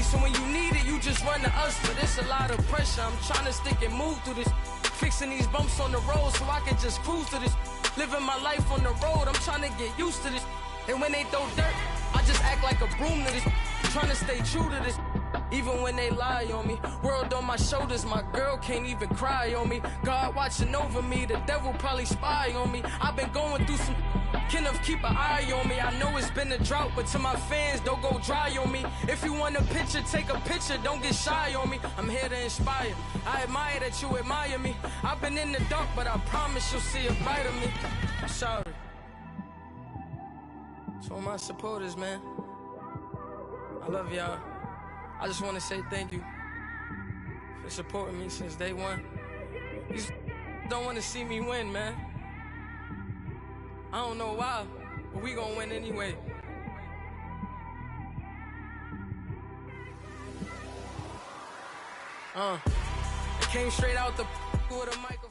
early, so when you need it, you just run to us. But it's a lot of pressure. I'm trying to stick and move through this. Fixing these bumps on the road so I can just cruise to this. Living my life on the road, I'm trying to get used to this. And when they throw dirt, I just act like a broom to this. Trying to stay true to this. Even when they lie on me, world on my shoulders, my girl can't even cry on me. God watching over me, the devil probably spy on me. I've been going through some, Kenneth keep an eye on me. I know it's been a drought, but to my fans, don't go dry on me. If you want a picture, take a picture, don't get shy on me. I'm here to inspire, I admire that you admire me. I've been in the dark, but I promise you'll see a bright of me. I'm sorry. To all my supporters, man, I love y'all. I just want to say thank you for supporting me since day one. You just don't want to see me win, man. I don't know why, but we gonna win anyway. It came straight out the with a microphone.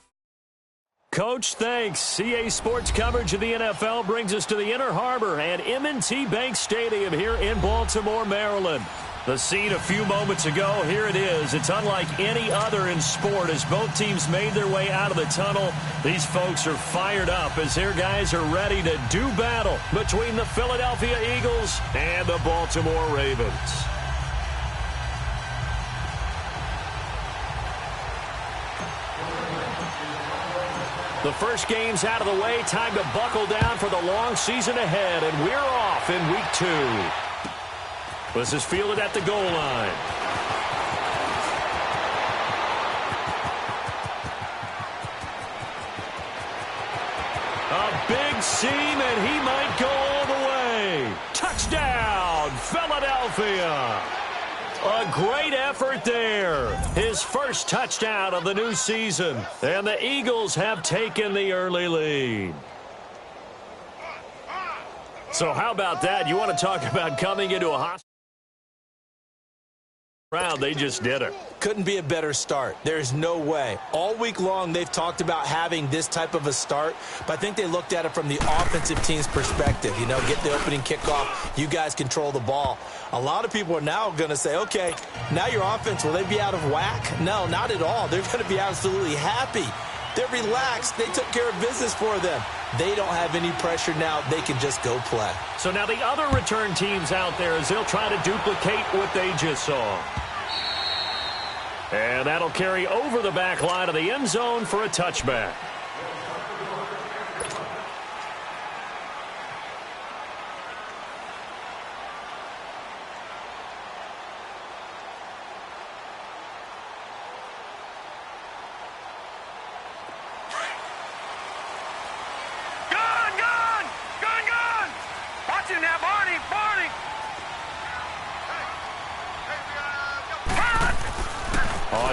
Coach, thanks. CA Sports coverage of the NFL brings us to the Inner Harbor at M&T Bank Stadium here in Baltimore, Maryland. The scene a few moments ago, here it is. It's unlike any other in sport as both teams made their way out of the tunnel. These folks are fired up as their guys are ready to do battle between the Philadelphia Eagles and the Baltimore Ravens. The first game's out of the way. Time to buckle down for the long season ahead, and we're off in week 2. This is fielded at the goal line. A big seam, and he might go all the way. Touchdown, Philadelphia. A great effort there. His first touchdown of the new season. And the Eagles have taken the early lead. So how about that? You want to talk about coming into a hostile crowd? They just did it. Couldn't be a better start. There's no way. All week long, they've talked about having this type of a start, but I think they looked at it from the offensive team's perspective. You know, get the opening kickoff. You guys control the ball. A lot of people are now going to say, okay, now your offense, will they be out of whack? No, not at all. They're going to be absolutely happy. They're relaxed. They took care of business for them. They don't have any pressure now. They can just go play. So now the other return teams out there as they'll try to duplicate what they just saw. And that'll carry over the back line of the end zone for a touchback.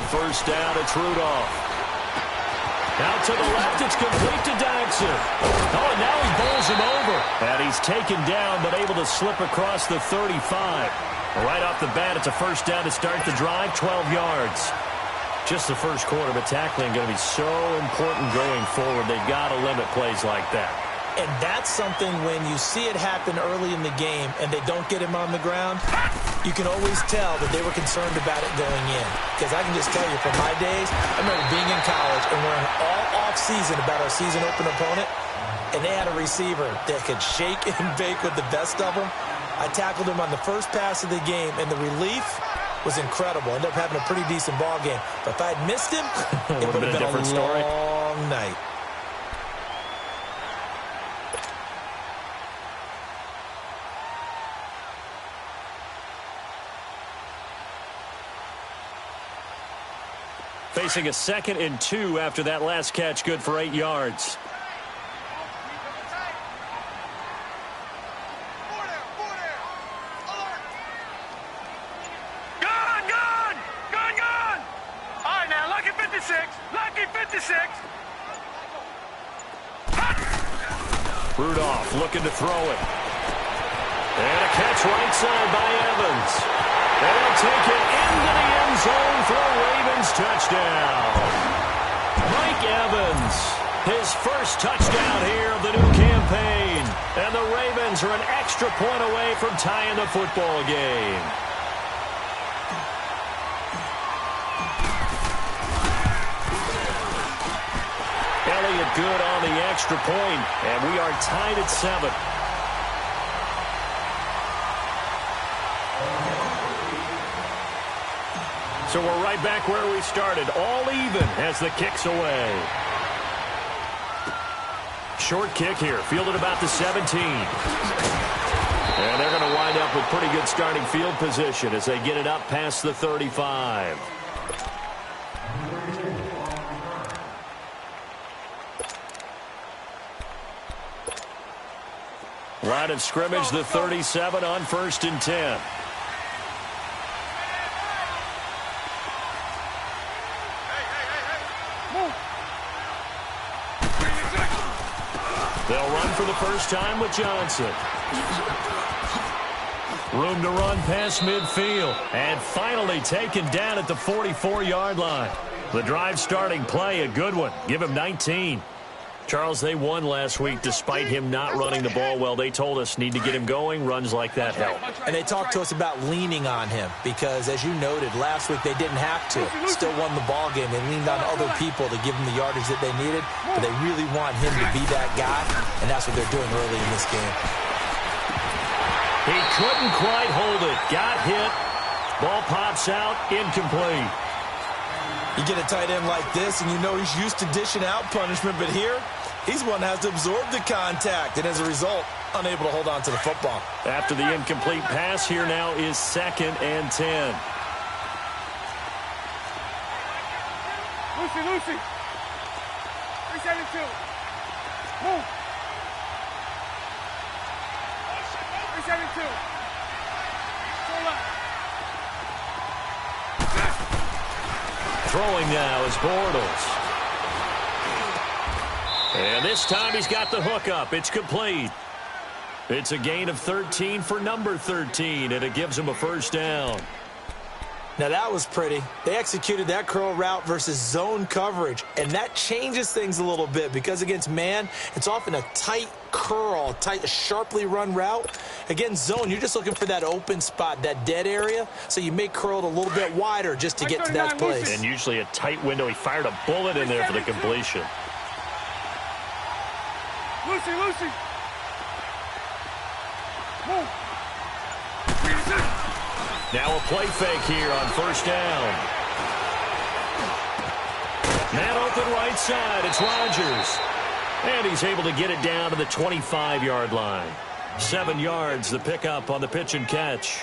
First down, it's Rudolph. Out to the left, it's complete to Daxon. Oh, and now he bowls him over. And he's taken down, but able to slip across the 35. Right off the bat, it's a first down to start the drive, 12 yards. Just the first quarter, but tackling going to be so important going forward. They've got to limit plays like that. And that's something when you see it happen early in the game and they don't get him on the ground, you can always tell that they were concerned about it going in. Because I can just tell you from my days, I remember being in college and we're all off-season about our season open opponent, and they had a receiver that could shake and bake with the best of them. I tackled him on the first pass of the game, and the relief was incredible. Ended up having a pretty decent ball game. But if I had missed him, it would have been a different story. Long night. Facing a 2nd and 2 after that last catch, good for 8 yards. Gone! All right, now, lucky 56. Rudolph looking to throw it. And a catch right side by Evans. And they'll take it into the end zone for a Ravens touchdown. Mike Evans, his first touchdown here of the new campaign. And the Ravens are an extra point away from tying the football game. up good on the extra point, and we are tied at 7. So we're right back where we started, all even as the kick's away. Short kick here, fielded about the 17. And they're going to wind up with pretty good starting field position as they get it up past the 35. Line of scrimmage, the 37 on 1st and 10. They'll run for the first time with Johnson. Room to run past midfield. And finally taken down at the 44-yard line. The drive starting play, a good one. Give him 19. Charles, they won last week despite him not running the ball well. They told us need to get him going. Runs like that help. And they talked to us about leaning on him because, as you noted, last week they didn't have to. Still won the ball game. They leaned on other people to give them the yardage that they needed, but they really want him to be that guy, and that's what they're doing early in this game. He couldn't quite hold it. Got hit. Ball pops out. Incomplete. You get a tight end like this, and you know he's used to dishing out punishment, but here, he's one that has to absorb the contact, and as a result, unable to hold on to the football. After the incomplete pass, here now is 2nd and 10. Lucy. 372. Move. 372. Full left. Throwing now is Bortles. And this time he's got the hook up. It's complete. It's a gain of 13 for number 13, and it gives him a first down. Now that was pretty. They executed that curl route versus zone coverage, and that changes things a little bit because against man, it's often a tight curl, tight, sharply run route. Against zone, you're just looking for that open spot, that dead area, so you may curl it a little bit wider just to get to that place. And usually a tight window. He fired a bullet in there for the completion. Lucy. Move. Now a play fake here on first down. Man open right side. It's Rodgers. And he's able to get it down to the 25-yard line. 7 yards, the pickup on the pitch and catch.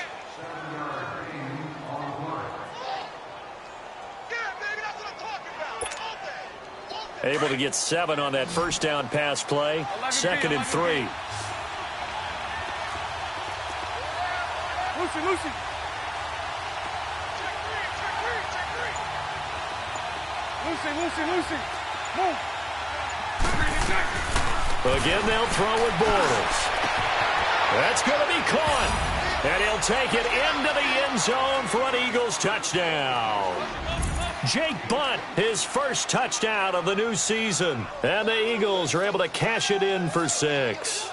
Able to get 7 on that first down pass play. 2nd and 3. Lucy. Lucy. Move. Again, they'll throw with Bortles. That's going to be caught. And he'll take it into the end zone for an Eagles touchdown. Jake Butt, his first touchdown of the new season. And the Eagles are able to cash it in for 6.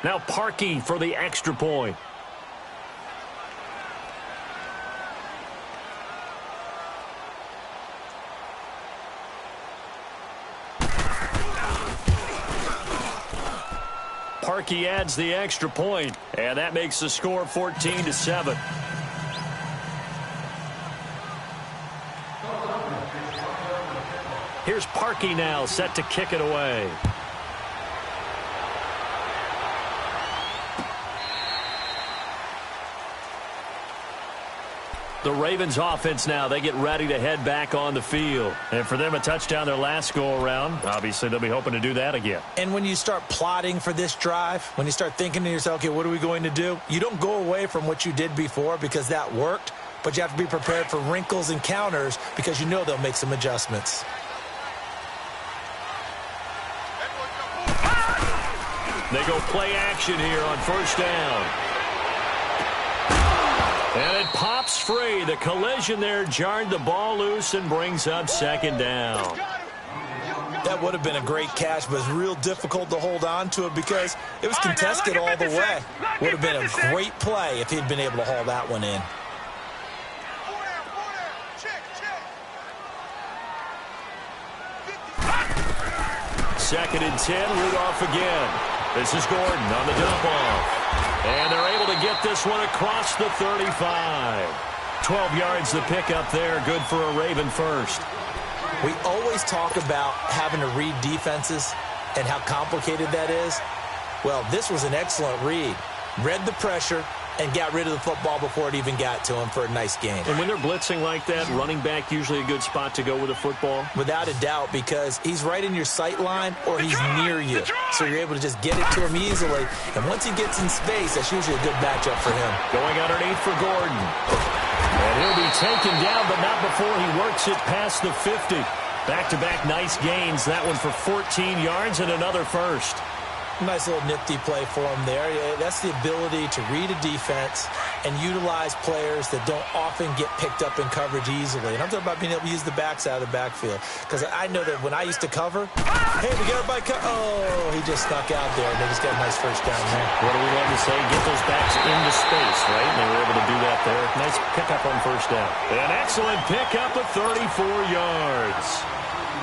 Now Parkey for the extra point. Parkey adds the extra point, and that makes the score 14-7. Here's Parkey now, set to kick it away. The Ravens offense now, they get ready to head back on the field. And for them, a touchdown their last go-around. Obviously, they'll be hoping to do that again. And when you start plotting for this drive, when you start thinking to yourself, okay, what are we going to do? You don't go away from what you did before because that worked, but you have to be prepared for wrinkles and counters because you know they'll make some adjustments. They go play action here on first down. And it pops free. The collision there jarred the ball loose and brings up second down. That would have been a great catch, but it's real difficult to hold on to it because it was contested all the way. Would have been a great play if he'd been able to haul that one in. Second and 10, Rudolph again. This is Gordon on the dump off. And they're able to get this one across the 35. 12 yards the pickup there. Good for a Raven first. We always talk about having to read defenses and how complicated that is. Well, this was an excellent read. Read the pressure and got rid of the football before it even got to him for a nice gain. And when they're blitzing like that, running back usually a good spot to go with a football? Without a doubt, because he's right in your sight line or he's near you. So you're able to just get it to him easily. And once he gets in space, that's usually a good matchup for him. Going underneath for Gordon. And he'll be taken down, but not before he works it past the 50. Back-to-back nice gains. That one for 14 yards and another first. Nice little nifty play for him there. That's the ability to read a defense and utilize players that don't often get picked up in coverage easily. And I'm talking about being able to use the backs out of the backfield. Because I know that when I used to cover, hey, we got everybody oh, he just snuck out there, and they just got a nice first down there. What do we love to say? Get those backs into space, right? And they were able to do that there. Nice pickup on first down. An excellent pickup of 34 yards.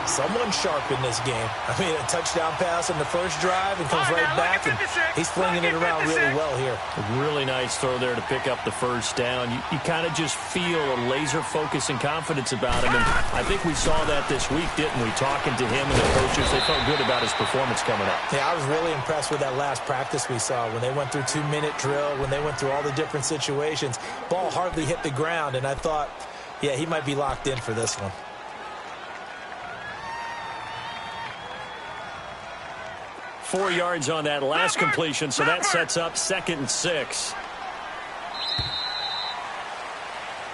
Someone sharp in this game. I mean, a touchdown pass on the first drive and comes right back, and he's flinging it around really well here. A really nice throw there to pick up the first down. You kind of just feel a laser focus and confidence about him, and I think we saw that this week, didn't we? Talking to him and the coaches, they felt good about his performance coming up. Yeah, I was really impressed with that last practice we saw when they went through 2-minute drill, when they went through all the different situations. Ball hardly hit the ground, and I thought, yeah, he might be locked in for this one. 4 yards on that last completion, so that sets up 2nd and 6.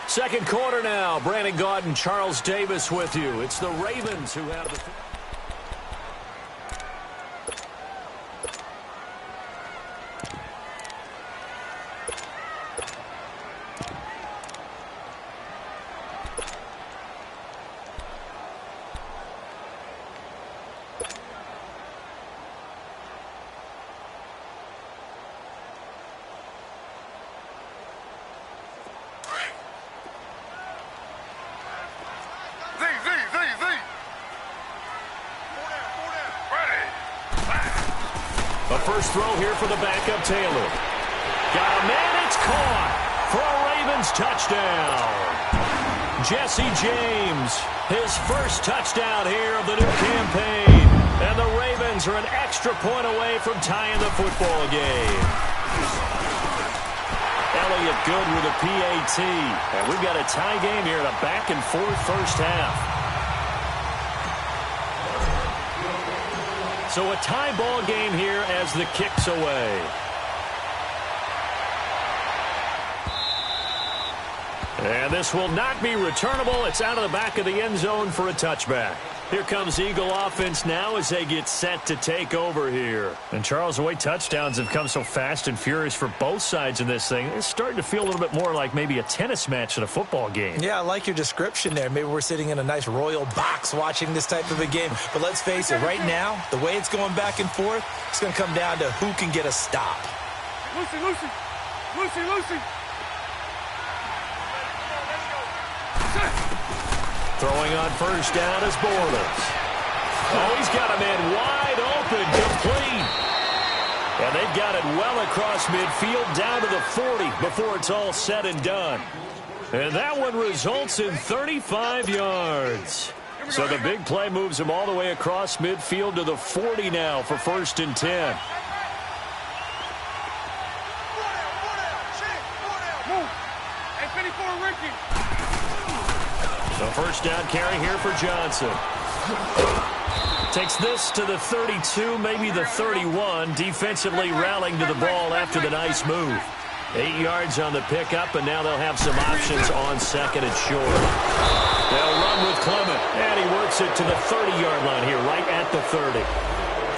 Second quarter now. Brandon Gaudin, Charles Davis with you. It's the Ravens who have the... First throw here for the backup Taylor. Got a man, it's caught for a Ravens touchdown. Jesse James, his first touchdown here of the new campaign. And the Ravens are an extra point away from tying the football game. Elliott good with a PAT. And we've got a tie game here in a back-and-forth first half. So a tie ball game here as the kick's away. And this will not be returnable. It's out of the back of the end zone for a touchback. Here comes Eagle offense now as they get set to take over here. And Charles, the way touchdowns have come so fast and furious for both sides in this thing, it's starting to feel a little bit more like maybe a tennis match in a football game. Yeah, I like your description there. Maybe we're sitting in a nice royal box watching this type of a game. But let's face it, right now, the way it's going back and forth, it's going to come down to who can get a stop. Lucy, Lucy. Lucy, Lucy. Throwing on first down is Bortles. Oh, he's got a man wide open, complete. And they've got it well across midfield, down to the 40 before it's all said and done. And that one results in 35 yards. So the big play moves him all the way across midfield to the 40 now for 1st and 10. Move. Hey, 54, Ricky. The first down carry here for Johnson. Takes this to the 32, maybe the 31. Defensively rallying to the ball after the nice move. 8 yards on the pickup, and now they'll have some options on second and short. They'll run with Clement, and he works it to the 30-yard line here, right at the 30.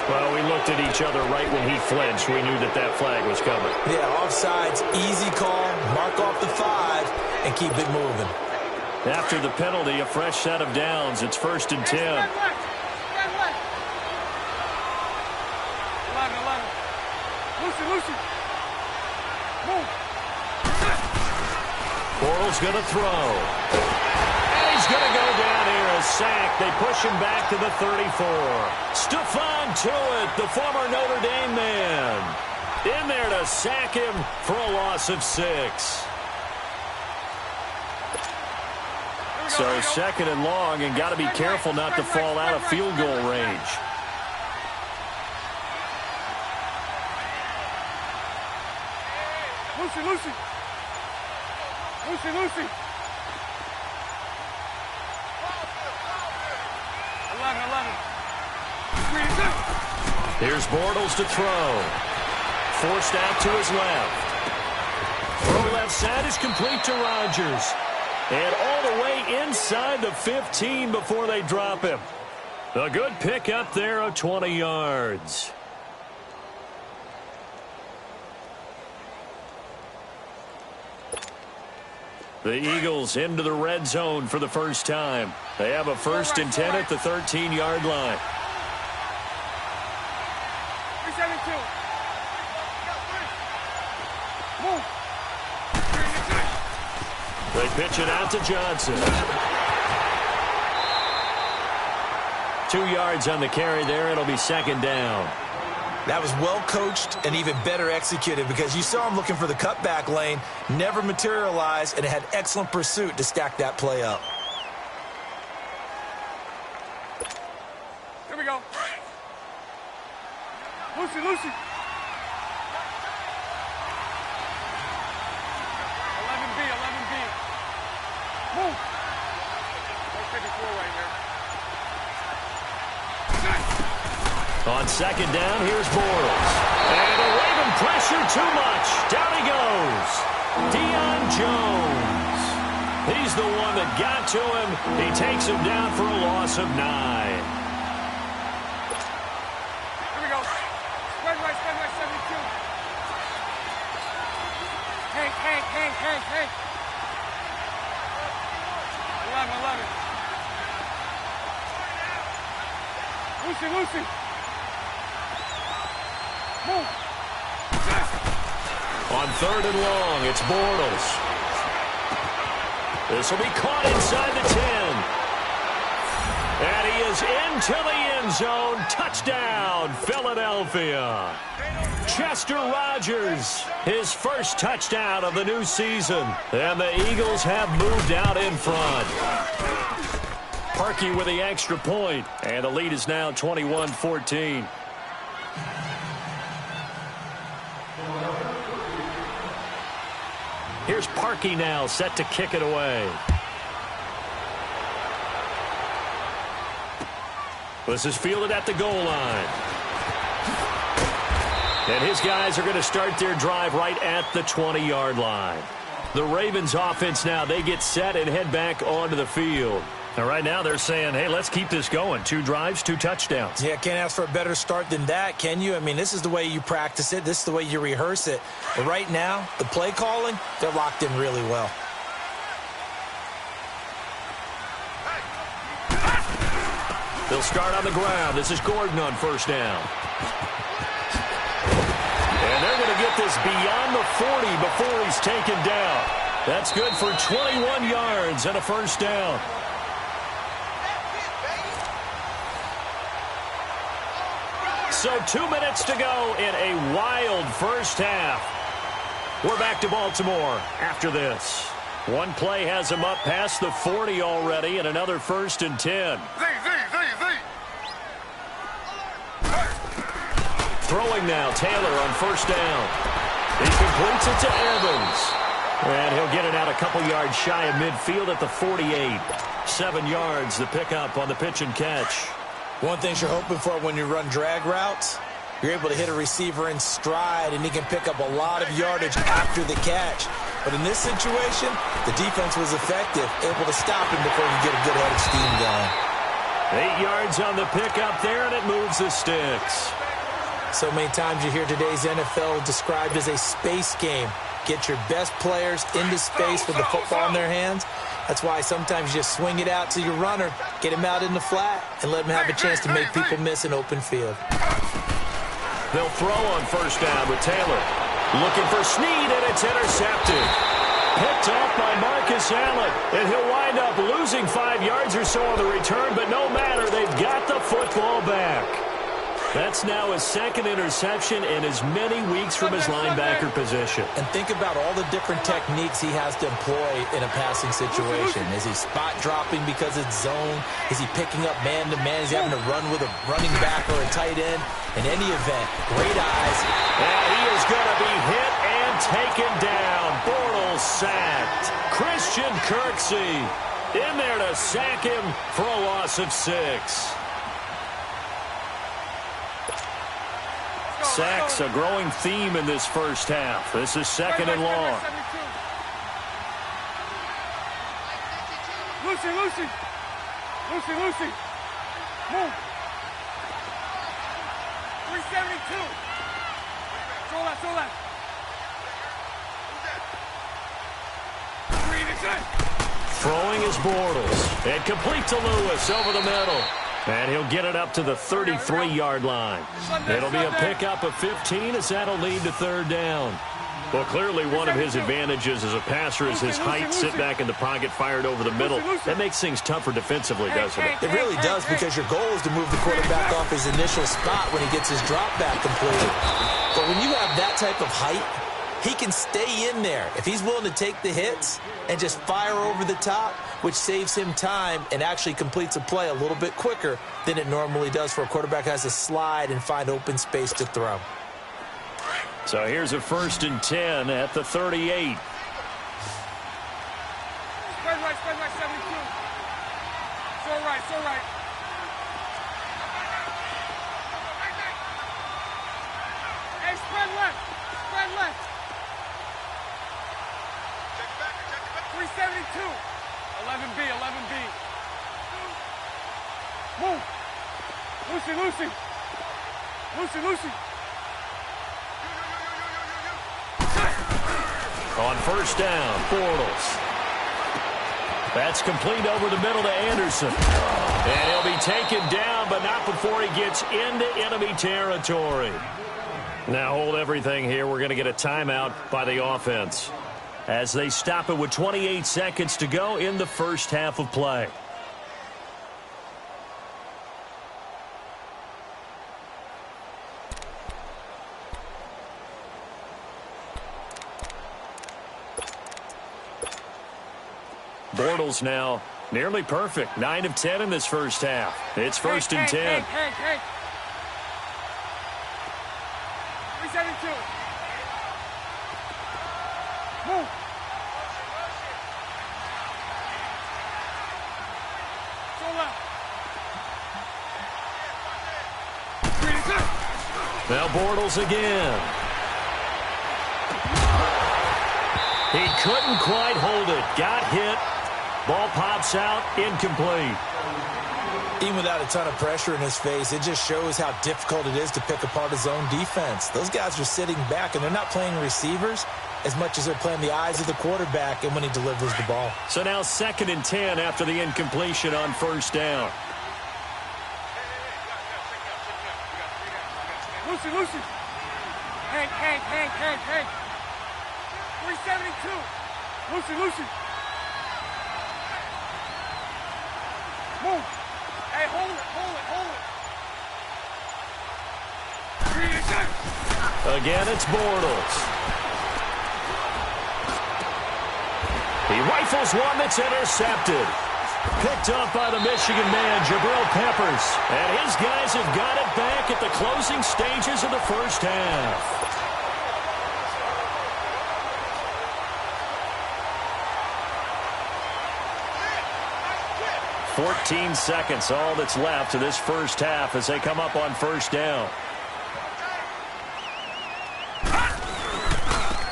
Well, we looked at each other right when he flinched. We knew that that flag was coming. Yeah, offsides, easy call, mark off the 5, and keep it moving. After the penalty, a fresh set of downs. It's 1st and 10. Lucy. Move. Bortles going to throw. And he's going to go down here. A sack. They push him back to the 34. Stephon Tuitt, the former Notre Dame man, in there to sack him for a loss of 6. So second and long, and got to be careful not to fall out of field goal range. Lucy. 11. Here's Bortles to throw. Forced out to his left. Throw left side is complete to Rodgers. And all the way inside the 15 before they drop him. A good pick up there of 20 yards. The Eagles into the red zone for the first time. They have a 1st and 10 at the 13-yard line. 372. Move. They pitch it out to Johnson. 2 yards on the carry there. It'll be second down. That was well coached and even better executed because you saw him looking for the cutback lane, never materialized, and it had excellent pursuit to stack that play up. Here we go. Lucy. 11B. Move. 154 right here. On second down, here's Bortles. And a Raven pressure too much. Down he goes. Deion Jones. He's the one that got to him. He takes him down for a loss of 9. Here we go. Spread right, 72. Hank. 11. Lucy. Move. On third and long, it's Bortles. This will be caught inside the 10. And he is into the end zone. Touchdown, Philadelphia. Chester Rogers, his first touchdown of the new season. And the Eagles have moved out in front. Parkey with the extra point. And the lead is now 21-14. Here's Parkey now, set to kick it away. This is fielded at the goal line. And his guys are going to start their drive right at the 20-yard line. The Ravens offense now, they get set and head back onto the field. And right now they're saying, hey, let's keep this going. 2 drives, 2 touchdowns. Yeah, can't ask for a better start than that, can you? I mean, this is the way you practice it. This is the way you rehearse it. But right now, the play calling, they're locked in really well. They'll start on the ground. This is Gordon on first down. And they're going to get this beyond the 40 before he's taken down. That's good for 21 yards and a first down. So 2 minutes to go in a wild first half. We're back to Baltimore after this. One play has him up past the 40 already and another 1st and 10. Throwing now, Taylor on first down. He completes it to Evans. And he'll get it out a couple yards shy of midfield at the 48. 7 yards, the pickup on the pitch and catch. One thing you're hoping for when you run drag routes, you're able to hit a receiver in stride, and he can pick up a lot of yardage after the catch. But in this situation, the defense was effective, able to stop him before you get a good head of steam going. 8 yards on the pickup there, and it moves the sticks. So many times you hear today's NFL described as a space game. Get your best players into space with the football in their hands. That's why sometimes you just swing it out to your runner, get him out in the flat, and let him have a chance to make people miss an open field. They'll throw on first down with Taylor. Looking for Snead, and it's intercepted. Picked off by Marcus Allen, and he'll wind up losing 5 yards or so on the return, but no matter, they've got the football back. That's now his second interception in as many weeks from his linebacker position. And think about all the different techniques he has to employ in a passing situation. Is he spot dropping because it's zone? Is he picking up man-to-man? Is he having to run with a running back or a tight end? In any event, great eyes. And he is going to be hit and taken down. Bortles sacked. Christian Kirksey in there to sack him for a loss of 6. Sacks a growing theme in this first half. This is second and long. Lucy. Move. 372. Throw left. Throwing is Bortles. And complete to Lewis over the middle. And he'll get it up to the 33-yard line. It'll be a pickup of 15 as that'll lead to third down. Well, clearly one of his advantages as a passer is his height. Sit back in the pocket, fired over the middle. That makes things tougher defensively, doesn't it? It really does, because your goal is to move the quarterback off his initial spot when he gets his drop back completed. But when you have that type of height, he can stay in there if he's willing to take the hits and just fire over the top, which saves him time and actually completes a play a little bit quicker than it normally does for a quarterback who has to slide and find open space to throw. So here's a 1st and 10 at the 38. Spread right, 72. So right. Hey, spread left. 372. 11B. Move. Lucy. On first down, Bortles. That's complete over the middle to Anderson. And he'll be taken down, but not before he gets into enemy territory. Now hold everything here. We're going to get a timeout by the offense as they stop it with 28 seconds to go in the first half of play. Bortles now nearly perfect. 9 of 10 in this first half. It's 1st and 10. Hey. 372. Move. Go left. Now Bortles again. He couldn't quite hold it. Got hit. Ball pops out, incomplete. Even without a ton of pressure in his face, it just shows how difficult it is to pick apart his own defense. Those guys are sitting back, and they're not playing receivers as much as they're playing the eyes of the quarterback and when he delivers the ball. So now 2nd and 10 after the incompletion on first down. Lucy. Hank. 372. Lucy. Move. Hey, hold it. Again, it's Bortles. He rifles one that's intercepted. Picked up by the Michigan man, Jabril Peppers. And his guys have got it back at the closing stages of the first half. 14 seconds, all that's left of this first half as they come up on first down.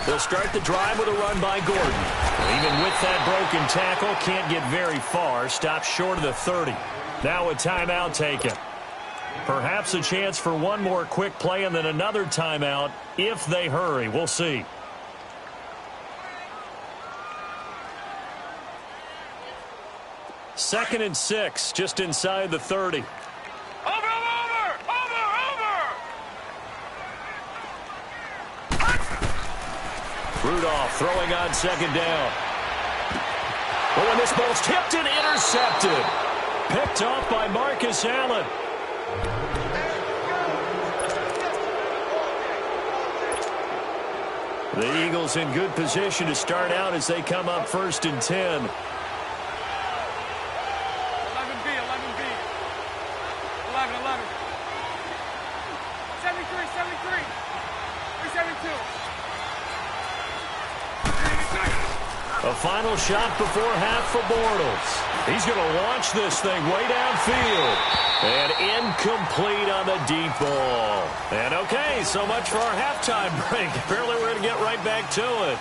They'll start the drive with a run by Gordon. Even with that broken tackle, can't get very far. Stops short of the 30. Now a timeout taken. Perhaps a chance for one more quick play and then another timeout if they hurry. We'll see. Second and 6, just inside the 30. Over! Rudolph throwing on second down. Oh, and this ball's tipped and intercepted. Picked off by Marcus Allen. The Eagles in good position to start out as they come up 1st and 10. 11B, 11B. 11. 73, 372. A final shot before half for Bortles. He's going to launch this thing way downfield. And incomplete on the deep ball. And okay, so much for our halftime break. Apparently we're going to get right back to it.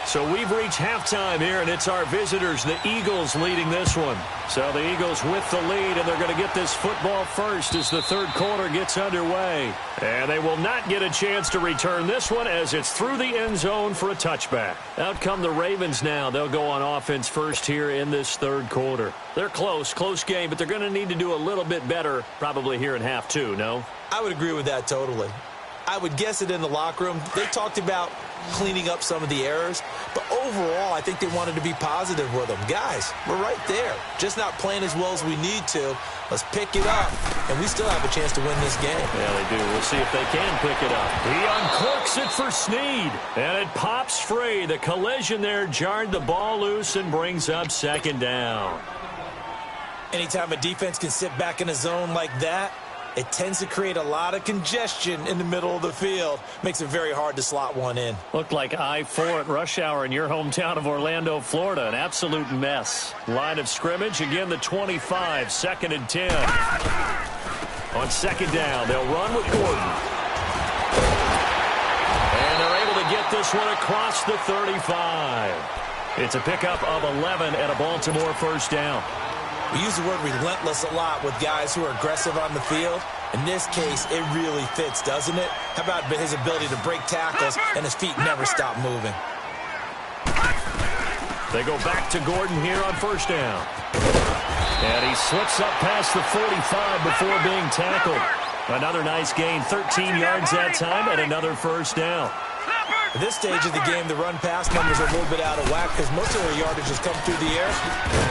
So we've reached halftime here, and it's our visitors, the Eagles, leading this one. So the Eagles with the lead, and they're going to get this football first as the third quarter gets underway. And they will not get a chance to return this one as it's through the end zone for a touchback. Out come the Ravens now. They'll go on offense first here in this third quarter. They're close game, but they're going to need to do a little bit better probably here in half two, no? I would agree with that totally. I would guess it in the locker room. They talked about cleaning up some of the errors, but overall, I think they wanted to be positive with them. Guys, we're right there. Just not playing as well as we need to. Let's pick it up, and we still have a chance to win this game. Yeah, they do. We'll see if they can pick it up. He uncorks it for Snead, and it pops free. The collision there jarred the ball loose and brings up second down. Anytime a defense can sit back in a zone like that, it tends to create a lot of congestion in the middle of the field. Makes it very hard to slot one in. Looked like I-4 at rush hour in your hometown of Orlando, Florida. An absolute mess. Line of scrimmage, again the 25, 2nd and 10. On second down, they'll run with Gordon. And they're able to get this one across the 35. It's a pickup of 11 and a Baltimore first down. We use the word relentless a lot with guys who are aggressive on the field. In this case, it really fits, doesn't it? How about his ability to break tackles and his feet never stop moving? They go back to Gordon here on first down. And he slips up past the 45 before being tackled. Another nice gain, 13 yards that time, and another first down. At this stage of the game, the run-pass numbers are a little bit out of whack because most of their yardage has come through the air.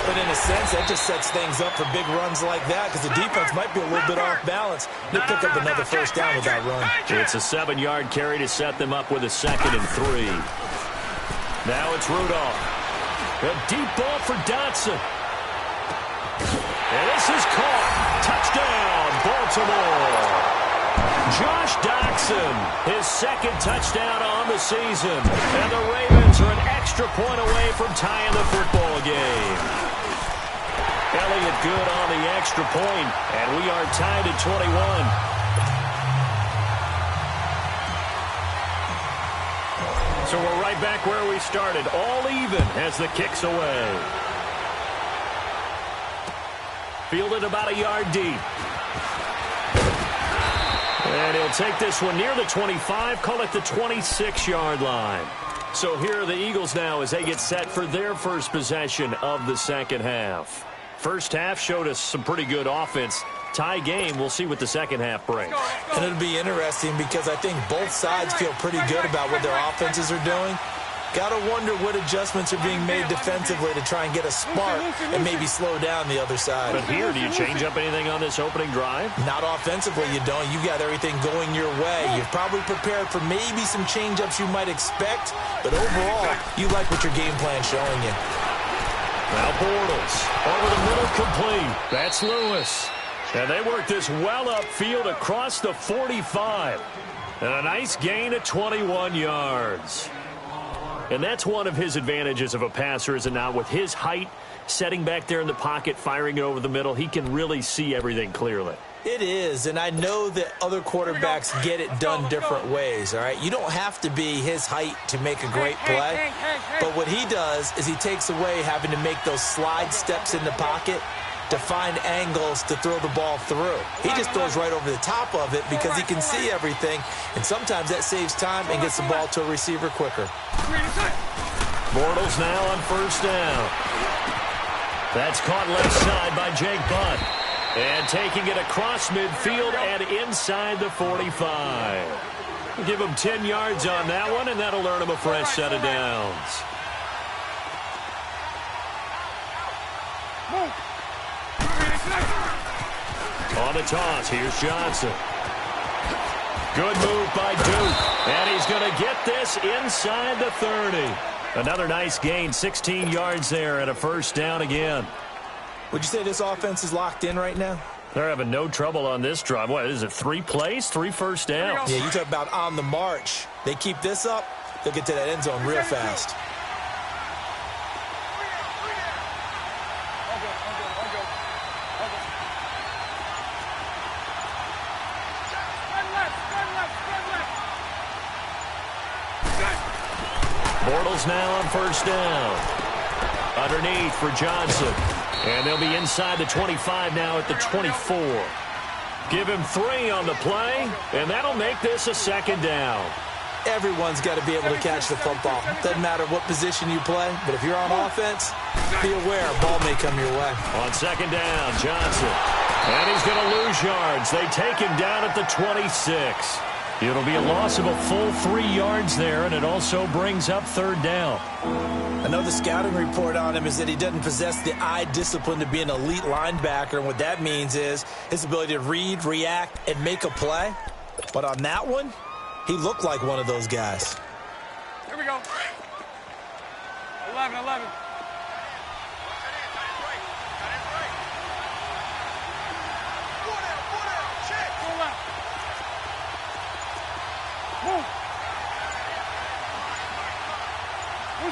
But in a sense, that just sets things up for big runs like that because the defense might be a little bit off balance. They pick up another first down with that run. It's a 7-yard carry to set them up with a 2nd and 3. Now it's Rudolph. A deep ball for Dotson. And this is caught. Touchdown, Baltimore. Josh Dotson, his 2nd touchdown on the season. And the Ravens are an extra point away from tying the football game. Elliott good on the extra point, and we are tied at 21. So we're right back where we started, all even as the kick's away. Fielded about a yard deep. And he'll take this one near the 25, call it the 26-yard line. So here are the Eagles now as they get set for their first possession of the second half. First half showed us some pretty good offense. Tie game, we'll see what the second half brings. And it'll be interesting because I think both sides feel pretty good about what their offenses are doing. Got to wonder what adjustments are being made defensively to try and get a spark and maybe slow down the other side. But here, do you change up anything on this opening drive? Not offensively, you don't. You got everything going your way. You're probably prepared for maybe some change-ups you might expect, but overall, you like what your game plan's showing you. Now Bortles, over the middle, complete. That's Lewis. And they work this well upfield across the 45. And a nice gain of 21 yards. And that's one of his advantages of a passer, is it not? With his height, setting back there in the pocket, firing it over the middle, he can really see everything clearly. It is, and I know that other quarterbacks get it done different ways, all right? You don't have to be his height to make a great play, but what he does is he takes away having to make those slide steps in the pocket to find angles to throw the ball through. He just throws right over the top of it because he can see everything, and sometimes that saves time and gets the ball to a receiver quicker. Bortles now on first down. That's caught left side by Jake Butt. And taking it across midfield and inside the 45. Give him 10 yards on that one, and that'll earn him a fresh set of downs. On the toss, here's Johnson. Good move by Duke, and he's going to get this inside the 30. Another nice gain, 16 yards there, and a first down again. Would you say this offense is locked in right now? They're having no trouble on this drive. What is it, 3 plays, 3 first downs? Yeah, you talk about on the march. They keep this up, they'll get to that end zone real fast. Bortles now on first down. Underneath for Johnson. And they'll be inside the 25 now at the 24. Give him 3 on the play, and that'll make this a second down. Everyone's got to be able to catch the football. Doesn't matter what position you play, but if you're on offense, be aware a ball may come your way. On second down, Johnson. And he's going to lose yards. They take him down at the 26. It'll be a loss of a full 3 yards there, and it also brings up third down. Another scouting report on him is that he doesn't possess the eye discipline to be an elite linebacker, and what that means is his ability to read, react, and make a play. But on that one, he looked like one of those guys. Here we go. 11. Move.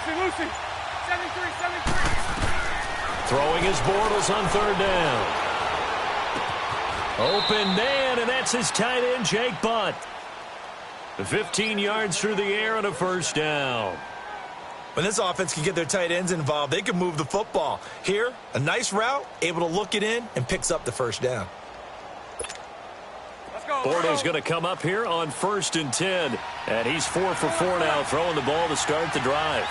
Lucy. 73. Throwing his Bortles on third down. Open man, and that's his tight end, Jake Butt. 15 yards through the air and a first down. When this offense can get their tight ends involved, they can move the football. Here, a nice route, able to look it in, and picks up the first down. Bortles going to come up here on 1st and 10. And he's 4 for 4 now, throwing the ball to start the drive.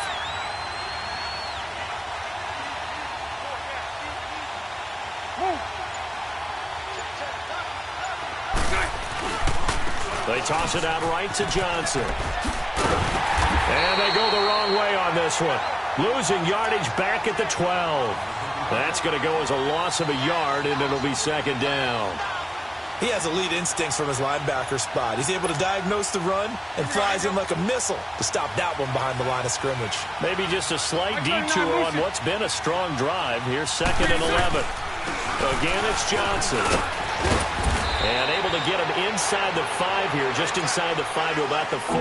They toss it out right to Johnson. And they go the wrong way on this one. Losing yardage back at the 12. That's going to go as a loss of a yard, and it'll be second down. He has elite instincts from his linebacker spot. He's able to diagnose the run and flies in like a missile to stop that one behind the line of scrimmage. Maybe just a slight detour on what's been a strong drive. Here's 2nd and 11. Again, it's Johnson. And able to get him inside the 5 here, just inside the 5 to about the 4.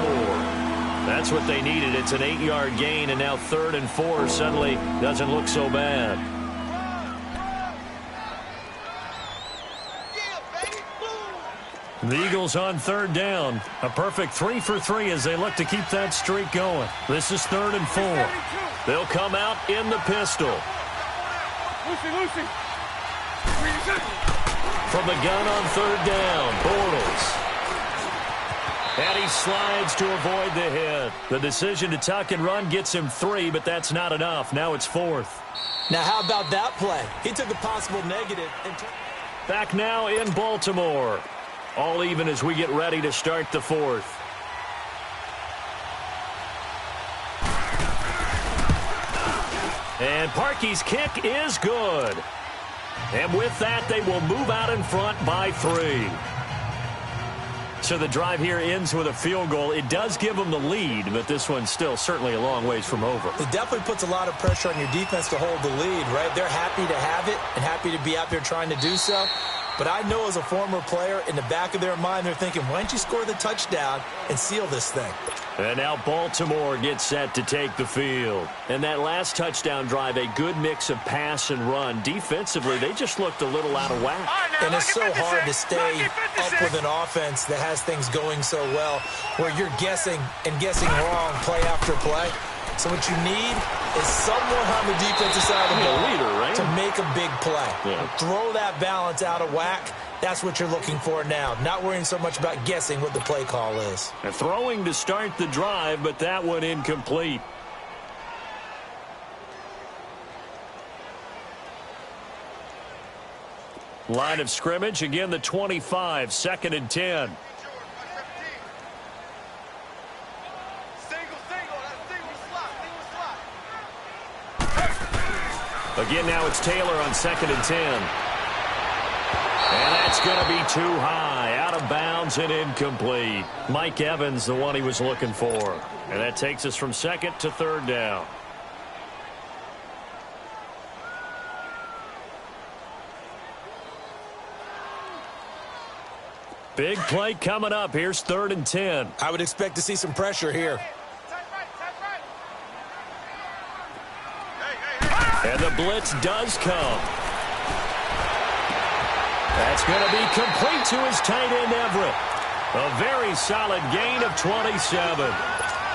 That's what they needed. It's an 8-yard gain, and now 3rd and 4 suddenly doesn't look so bad. The Eagles on third down. A perfect 3 for 3 as they look to keep that streak going. This is 3rd and 4. They'll come out in the pistol. Lucy. From the gun on third down, Bortles. And he slides to avoid the hit. The decision to tuck and run gets him 3, but that's not enough. Now it's 4th. Now how about that play? He took a possible negative and back now in Baltimore. All even as we get ready to start the 4th. And Parkey's kick is good. And with that, they will move out in front by 3. So the drive here ends with a field goal. It does give them the lead, but this one's still certainly a long ways from over. It definitely puts a lot of pressure on your defense to hold the lead, right? They're happy to have it and happy to be out there trying to do so. But I know as a former player, in the back of their mind, they're thinking, why don't you score the touchdown and seal this thing? And now Baltimore gets set to take the field. And that last touchdown drive, a good mix of pass and run. Defensively, they just looked a little out of whack. And it's so hard to stay up with an offense that has things going so well, where you're guessing and guessing wrong play after play. So what you need is someone on the defensive side of the ball leader, right? to make a big play. Yeah. Throw that balance out of whack. That's what you're looking for now. Not worrying so much about guessing what the play call is. And throwing to start the drive, but that one incomplete. Line of scrimmage, again the 25, 2nd and 10. Again, now it's Taylor on 2nd and 10. And that's going to be too high, out of bounds and incomplete. Mike Evans, the one he was looking for. And that takes us from 2nd to 3rd down. Big play coming up. Here's 3rd and 10. I would expect to see some pressure here. And the blitz does come. That's going to be complete to his tight end, Everett. A very solid gain of 27.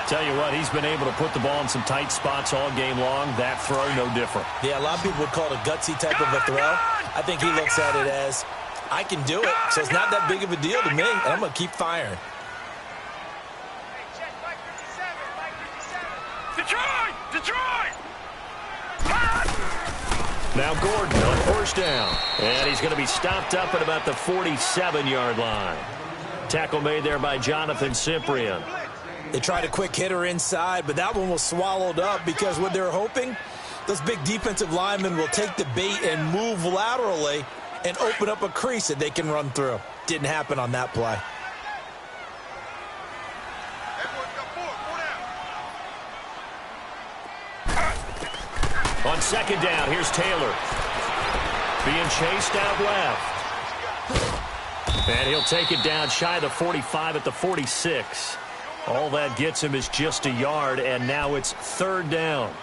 Tell you what, he's been able to put the ball in some tight spots all game long. That throw, no different. Yeah, a lot of people would call it a gutsy type of a throw. I think he looks at it as, I can do it, so it's not that big of a deal to me, and I'm going to keep firing. Detroit! Now Gordon on 1st down. And he's going to be stopped up at about the 47-yard line. Tackle made there by Jonathan Cyprien. They tried a quick hitter inside, but that one was swallowed up because what they're hoping, those big defensive linemen will take the bait and move laterally and open up a crease that they can run through. Didn't happen on that play. On 2nd down, here's Taylor. Being chased out left. And he'll take it down shy of the 45 at the 46. All that gets him is just a yard, and now it's 3rd down.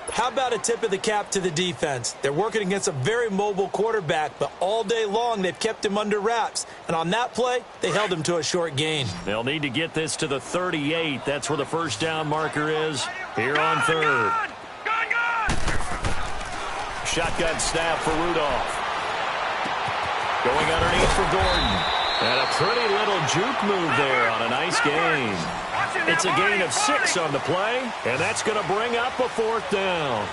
How about a tip of the cap to the defense? They're working against a very mobile quarterback, but all day long they've kept him under wraps. And on that play, they held him to a short gain. They'll need to get this to the 38. That's where the 1st down marker is here on 3rd. Shotgun snap for Rudolph. Going underneath for Gordon. And a pretty little juke move there on a nice gain. It's a gain of 6 on the play, and that's going to bring up a 4th down.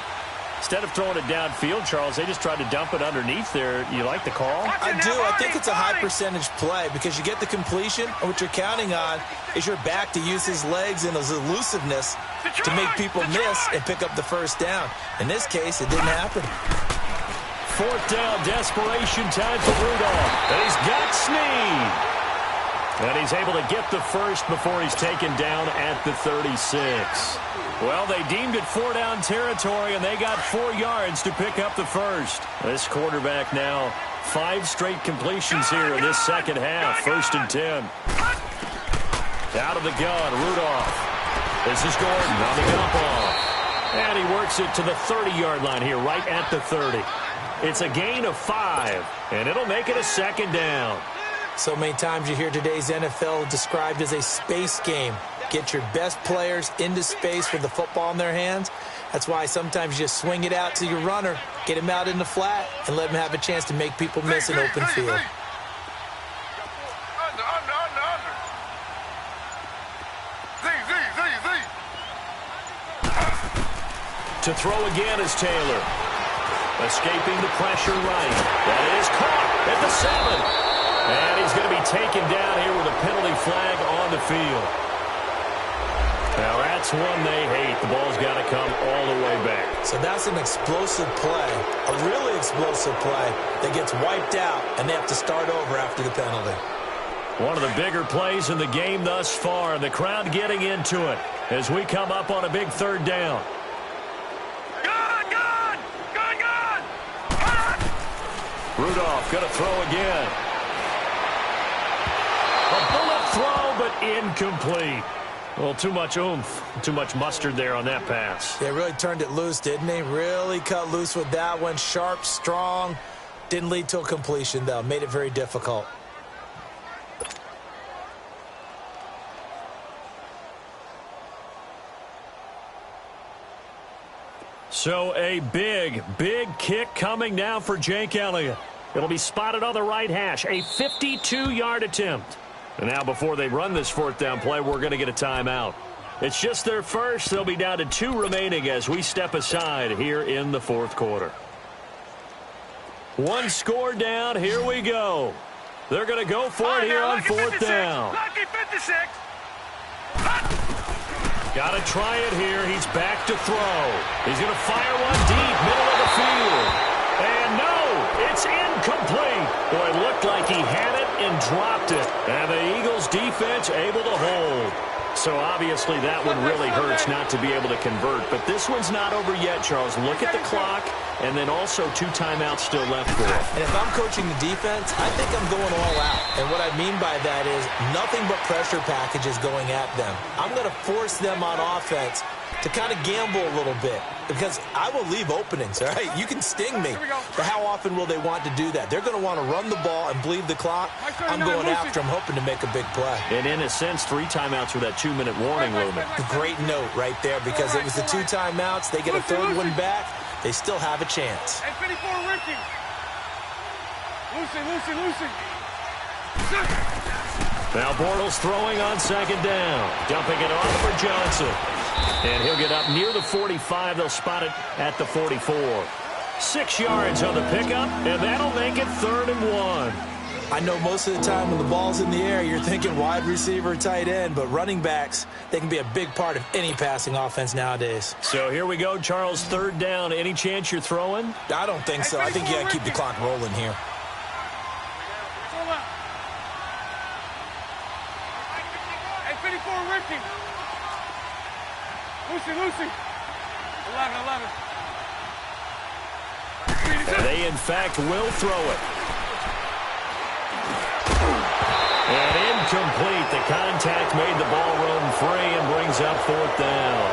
Instead of throwing it downfield, Charles, they just tried to dump it underneath there. You like the call? I do. I think it's a high percentage play because you get the completion, and what you're counting on is your back to use his legs and his elusiveness to make people miss and pick up the 1st down. In this case, it didn't happen. 4th down, desperation time for Rudolph. And he's got Snead. And he's able to get the 1st before he's taken down at the 36. Well, they deemed it 4-down territory, and they got 4 yards to pick up the 1st. This quarterback now 5 straight completions here in this 2nd half. 1st and 10. Out of the gun, Rudolph. This is Gordon on the dump off. And he works it to the 30-yard line here, right at the 30. It's a gain of 5, and it'll make it a 2nd down. So many times you hear today's NFL described as a space game. Get your best players into space with the football in their hands. That's why sometimes you just swing it out to your runner, get him out in the flat, and let him have a chance to make people miss an open field. To throw again is Taylor. Escaping the pressure right. That is caught at the 7. And he's going to be taken down here with a penalty flag on the field. Now that's one they hate. The ball's got to come all the way back. So that's an explosive play, a really explosive play that gets wiped out, and they have to start over after the penalty. One of the bigger plays in the game thus far, and the crowd getting into it as we come up on a big 3rd down. Rudolph going to throw again. A bullet throw, but incomplete. Well, too much oomph, too much mustard there on that pass. They really turned it loose, didn't they? Really cut loose with that one. Sharp, strong. Didn't lead to a completion, though. Made it very difficult. So a big, big kick coming now for Jake Elliott. It'll be spotted on the right hash. A 52-yard attempt. And now before they run this 4th down play, we're going to get a timeout. It's just their first. They'll be down to 2 remaining as we step aside here in the 4th quarter. 1 score down. Here we go. They're going to go for it here on 4th down. Lucky 56. Got to try it here. He's back to throw. He's going to fire one deep, middle of the downfield. And no, it's incomplete. Boy, it looked like he had it and dropped it. And the Eagles defense able to hold. So obviously that one really hurts not to be able to convert. But this one's not over yet, Charles. Look at the clock, and then also 2 timeouts still left for him. And if I'm coaching the defense, I think I'm going all out. And what I mean by that is nothing but pressure packages going at them. I'm going to force them on offense to kind of gamble a little bit because I will leave openings, all right? You can sting me, but how often will they want to do that? They're going to want to run the ball and bleed the clock. I'm going after them, hoping to make a big play. And in a sense, 3 timeouts with that 2-minute warning looming. Great note right there because it was the 2 timeouts. They get a third one back. They still have a chance. Hey, 54, Ricky. Lucy. Now Bortles throwing on 2nd down. Dumping it off for Johnson. And he'll get up near the 45. They'll spot it at the 44. 6 yards on the pickup, and that'll make it 3rd and 1. I know most of the time when the ball's in the air, you're thinking wide receiver, tight end, but running backs, they can be a big part of any passing offense nowadays. So here we go, Charles, 3rd down. Any chance you're throwing? I don't think so. I think you got to keep the clock rolling here. Hey, 54, Ricky. Lucy. 11. And they, in fact, will throw it. And incomplete. The contact made the ball roam free and brings up 4th down.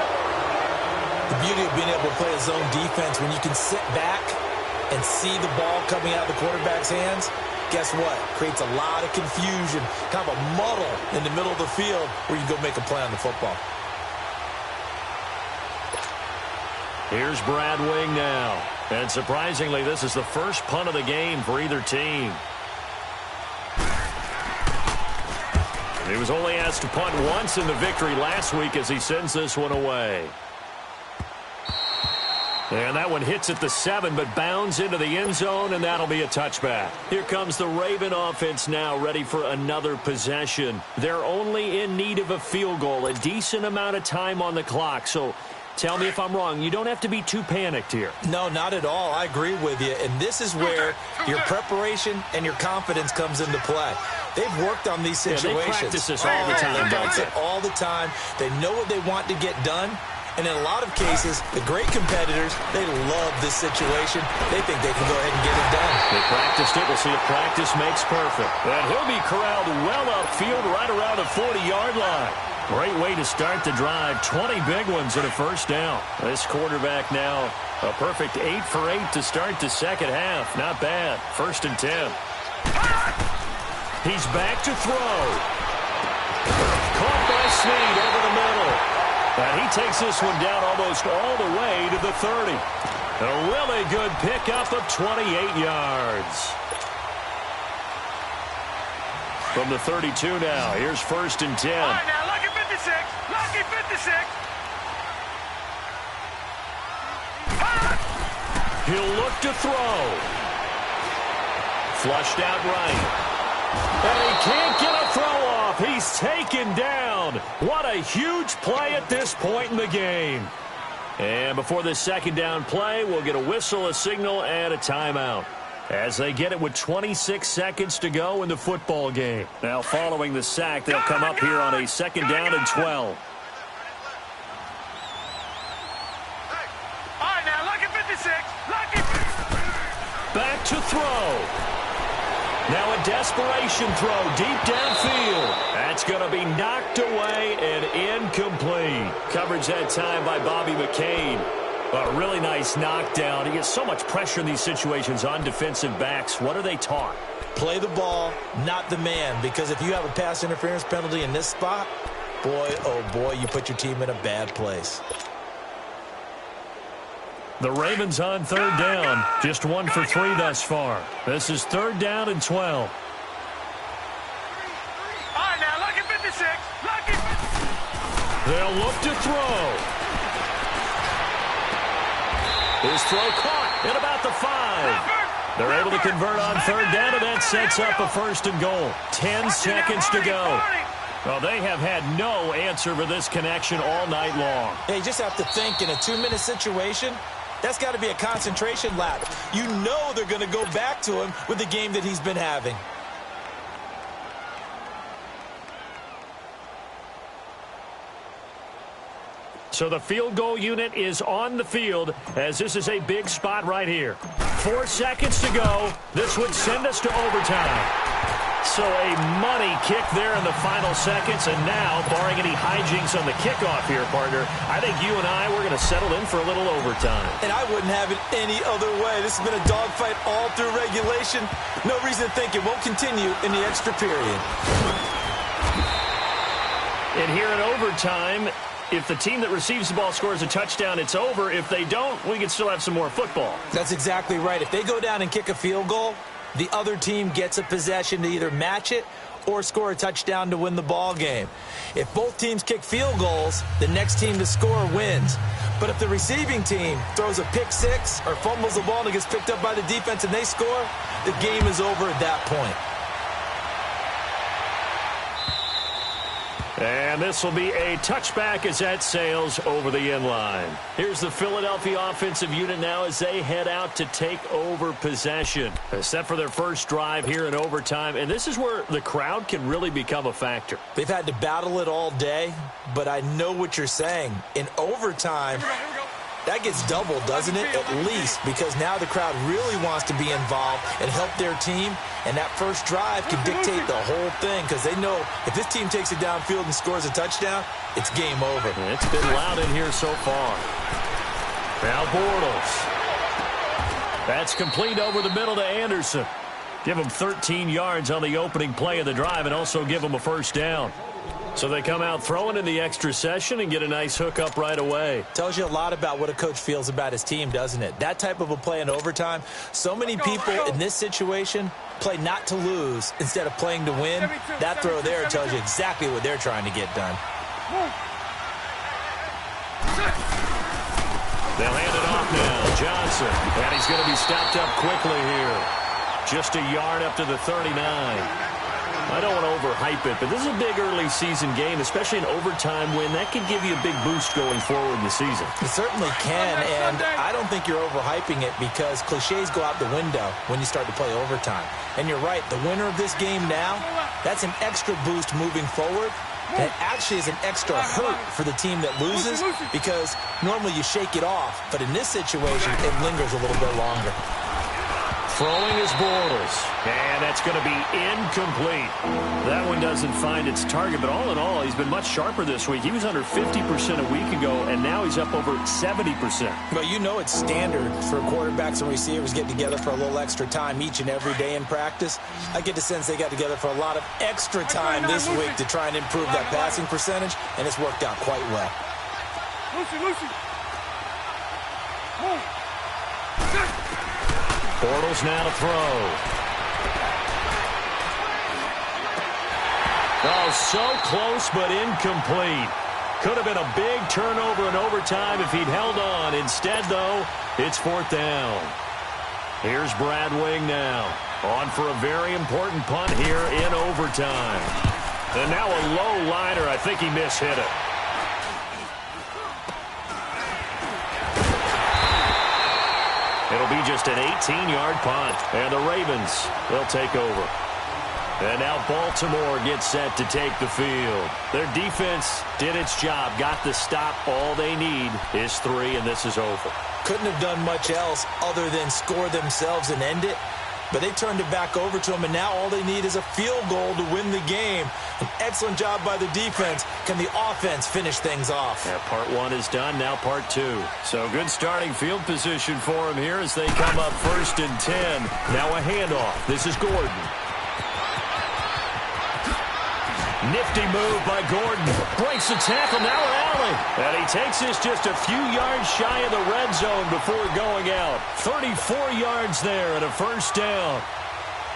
The beauty of being able to play a zone defense when you can sit back and see the ball coming out of the quarterback's hands, guess what? Creates a lot of confusion, kind of a muddle in the middle of the field where you can go make a play on the football. Here's Brad Wing now. And surprisingly, this is the first punt of the game for either team. He was only asked to punt once in the victory last week as he sends this one away. And that one hits at the 7, but bounds into the end zone, and that'll be a touchback. Here comes the Raven offense now, ready for another possession. They're only in need of a field goal, a decent amount of time on the clock. So tell me if I'm wrong. You don't have to be too panicked here. No, not at all. I agree with you. And this is where your preparation and your confidence comes into play. They've worked on these situations. Yeah, they practice this all the time. They practice it all the time. They know what they want to get done. And in a lot of cases, the great competitors, they love this situation. They think they can go ahead and get it done. They practiced it. We'll see if practice makes perfect. And he'll be corralled well upfield right around the 40-yard line. Great way to start the drive. 20 big ones and a 1st down. This quarterback now a perfect 8 for 8 to start the second half. Not bad. 1st and 10. He's back to throw. Caught by Snead over the middle. And he takes this one down almost all the way to the 30. A really good pickup of 28 yards. From the 32 now, here's 1st and 10. All right, now, lucky 56. Lucky 56. He'll look to throw. Flushed out right. And he can't get a throw off. He's taken down. What a huge play at this point in the game. And before this 2nd down play, we'll get a whistle, a signal, and a timeout as they get it with 26 seconds to go in the football game. Now, following the sack, they'll come up here on a 2nd down and 12. All right, now, lucky 56. Lucky. Back to throw. Now a desperation throw deep downfield. That's going to be knocked away and incomplete. Coverage that time by Bobby McCain. A really nice knockdown. He gets so much pressure in these situations on defensive backs. What are they taught? Play the ball, not the man, because if you have a pass interference penalty in this spot, boy, oh boy, you put your team in a bad place. The Ravens on 3rd down. Just 1 for 3 thus far. This is 3rd down and 12. All right, now, lucky 56. Lucky 56. They'll look to throw. His throw caught at about the 5. They're able to convert on 3rd down, and that sets up a 1st and goal. 10 seconds to go. Well, they have had no answer for this connection all night long. Yeah, you just have to think in a 2-minute situation, That's got to be a concentration lapse. You know they're going to go back to him with the game that he's been having. So the field goal unit is on the field as this is a big spot right here. 4 seconds to go. This would send us to overtime. So a money kick there in the final seconds. And now, barring any hijinks on the kickoff here, partner, I think you and I, we're going to settle in for a little overtime. And I wouldn't have it any other way. This has been a dogfight all through regulation. No reason to think it won't continue in the extra period. And here in overtime, if the team that receives the ball scores a touchdown, it's over. If they don't, we can still have some more football. That's exactly right. If they go down and kick a field goal, the other team gets a possession to either match it or score a touchdown to win the ball game. If both teams kick field goals, the next team to score wins. But if the receiving team throws a pick six or fumbles the ball and it gets picked up by the defense and they score, the game is over at that point. And this will be a touchback as that sails over the end line. Here's the Philadelphia offensive unit now as they head out to take over possession. Set for their first drive here in overtime, and this is where the crowd can really become a factor. They've had to battle it all day, but I know what you're saying. In overtime, that gets doubled, doesn't it? At least, because now the crowd really wants to be involved and help their team. And that first drive can dictate the whole thing because they know if this team takes it downfield and scores a touchdown, it's game over. It's been loud in here so far. Now Bortles. That's complete over the middle to Anderson. Give him 13 yards on the opening play of the drive and also give him a first down. So they come out throwing in the extra session and get a nice hook up right away. Tells you a lot about what a coach feels about his team, doesn't it? That type of a play in overtime, so many people in this situation play not to lose instead of playing to win. That throw there tells you exactly what they're trying to get done. They'll hand it off now. Johnson. And he's going to be stopped up quickly here. Just a yard up to the 39. I don't want to overhype it, but this is a big early season game, especially an overtime win. That could give you a big boost going forward in the season. It certainly can, and I don't think you're overhyping it because cliches go out the window when you start to play overtime. And you're right, the winner of this game now, that's an extra boost moving forward. And it actually is an extra hurt for the team that loses because normally you shake it off, but in this situation, it lingers a little bit longer. Throwing is Bortles, and that's going to be incomplete. That one doesn't find its target, but all in all, he's been much sharper this week. He was under 50% a week ago, and now he's up over 70%. Well, you know it's standard for quarterbacks and receivers get together for a little extra time each and every day in practice. I get the sense they got together for a lot of extra time this week to try and improve that passing percentage, and it's worked out quite well. Lucy. Bortles now to throw. Oh, so close but incomplete. Could have been a big turnover in overtime if he'd held on. Instead, though, it's fourth down. Here's Brad Wing now. On for a very important punt here in overtime. And now a low liner. I think he mishit it. It'll be just an 18-yard punt. And the Ravens, they'll take over. And now Baltimore gets set to take the field. Their defense did its job, got the stop. All they need is 3, and this is over. Couldn't have done much else other than score themselves and end it. But they turned it back over to them, and now all they need is a field goal to win the game. An excellent job by the defense. Can the offense finish things off? Yeah, part 1 is done, now part 2. So good starting field position for them here as they come up 1st and 10. Now a handoff. This is Gordon. Nifty move by Gordon. Breaks the tackle, now Allen. And he takes this just a few yards shy of the red zone before going out. 34 yards there and a first down.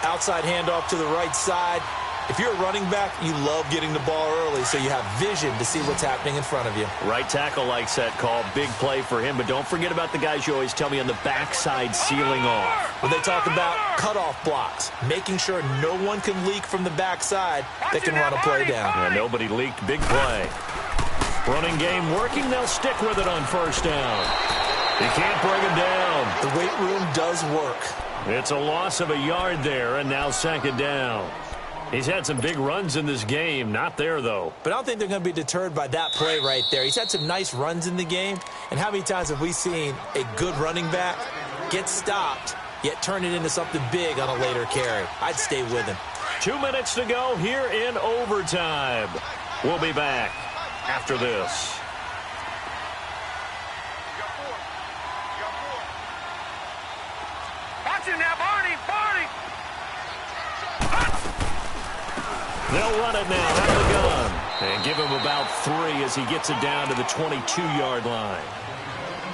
Outside handoff to the right side. If you're a running back, you love getting the ball early so you have vision to see what's happening in front of you. Right tackle likes that call. Big play for him, but don't forget about the guys you always tell me on the backside sealing off. When they talk about cutoff blocks, making sure no one can leak from the backside that can run a play down. Yeah, nobody leaked. Big play. Running game working. They'll stick with it on first down. He can't bring him down. The weight room does work. It's a loss of a yard there, and now second down. He's had some big runs in this game. Not there, though. But I don't think they're going to be deterred by that play right there. He's had some nice runs in the game. And how many times have we seen a good running back get stopped, yet turn it into something big on a later carry? I'd stay with him. 2 minutes to go here in overtime. We'll be back after this. Now, Barney! They'll run it now out of the gun and give him about 3 as he gets it down to the 22-yard line.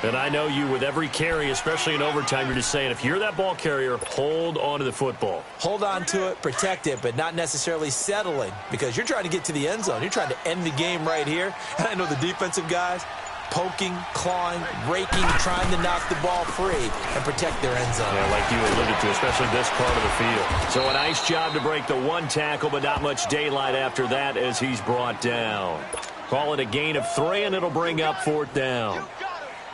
And I know you, with every carry, especially in overtime, you're just saying, if you're that ball carrier, hold on to the football. Hold on to it, protect it, but not necessarily settling, because you're trying to get to the end zone. You're trying to end the game right here. And I know the defensive guys, poking, clawing, raking, trying to knock the ball free and protect their end zone. Yeah, like you alluded to, especially this part of the field. So a nice job to break the 1 tackle, but not much daylight after that as he's brought down. Call it a gain of 3, and it'll bring up 4th down.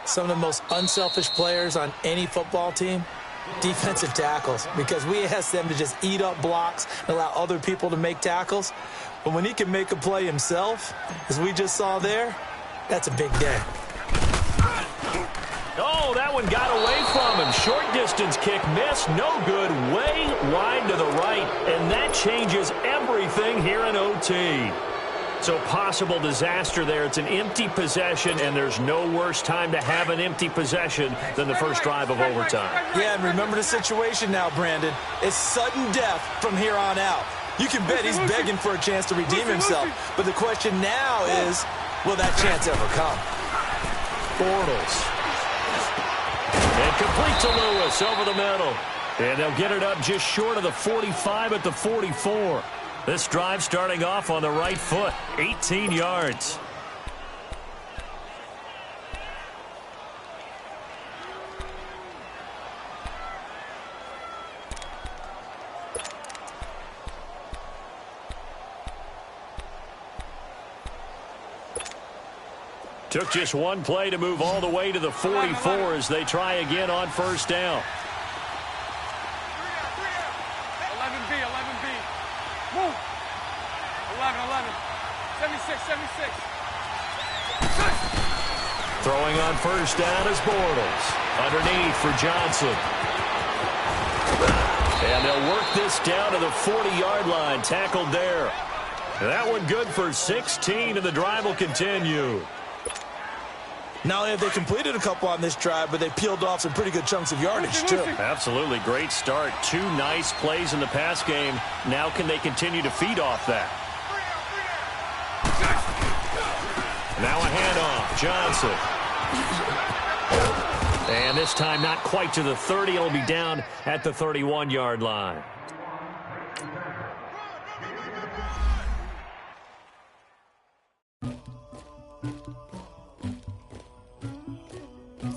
Some of the most unselfish players on any football team, defensive tackles, because we ask them to just eat up blocks and allow other people to make tackles. But when he can make a play himself, as we just saw there, that's a big day. Oh, that one got away from him. Short distance kick missed. No good. Way wide to the right. And that changes everything here in OT. So possible disaster there. It's an empty possession, and there's no worse time to have an empty possession than the first drive of overtime. Yeah, and remember the situation now, Brandon. It's sudden death from here on out. You can bet he's begging for a chance to redeem himself. But the question now is, will that chance ever come? Bortles. And complete to Lewis over the middle. And they'll get it up just short of the 45 at the 44. This drive starting off on the right foot. 18 yards. Took just one play to move all the way to the 44 as they try again on first down. 11B. Move. 11. 76. Throwing on first down is Bortles. Underneath for Johnson. And they'll work this down to the 40-yard line. Tackled there. That one good for 16, and the drive will continue. Not only have they completed a couple on this drive, but they peeled off some pretty good chunks of yardage, too. Absolutely. Great start. 2 nice plays in the pass game. Now can they continue to feed off that? Now a handoff. Johnson. And this time not quite to the 30. It'll be down at the 31-yard line.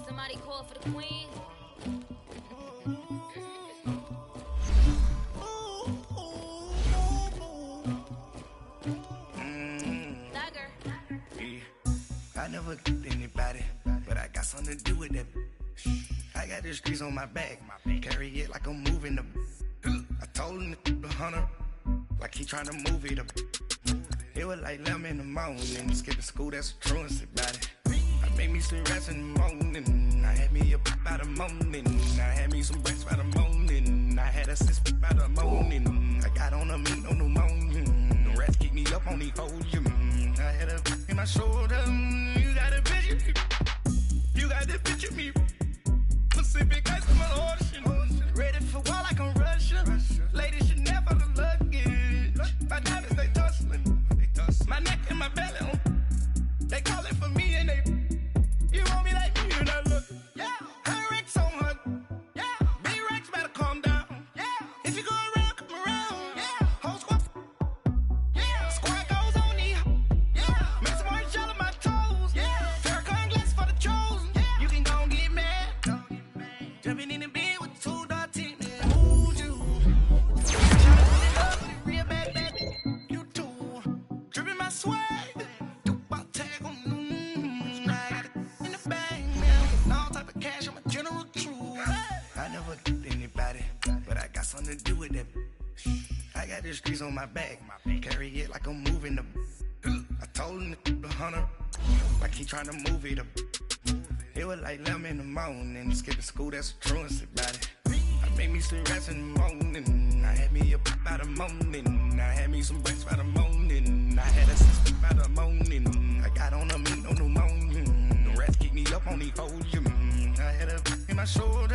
Somebody call for the queen. I never killed anybody, but I got something to do with that. I got the streets on my back, carry it like I'm moving the. I told him the hunter, like he trying to move it up. It was like 11 in the morning, skipping school, that's a truancy about it. I made me some rats in the morning, I had me up by the morning, I had me some breaks by the morning, I had a sis by the morning, I got on a meat on the morning, the rats keep me up on the podium, I had a in my shoulder, you got a picture me, you got the picture me, Pacific ice on my ocean, ready for war like I'm Russia, ladies should never the luggage, my diamonds they tussling, my neck and my belly, they calling for me and they, you want me like me and I look, yeah, her Rex on her, yeah, big Rex better calm down, yeah, if you go around, come around, yeah, whole squad, yeah, squad goes on me, yeah, make some orange gel on my toes, yeah, Farrakhan glass for the chosen, yeah, you can go and get mad, jumping in the bed with 2 dark teeth, hold you, trying to put it up with it real bad, you too, dripping my swag. I got the streets on my back, carry it like I'm moving the. I told him the hunter, like he trying to move it up. It was like 11 in the morning, skipping school, that's a truancy about it. I made me some rats in the morning, I had me up by the morning, I had me some breaks by the morning, I had a sister by the morning, I got on a meat, no pneumonia, the rats keep me up on the podium, I had a in my shoulder.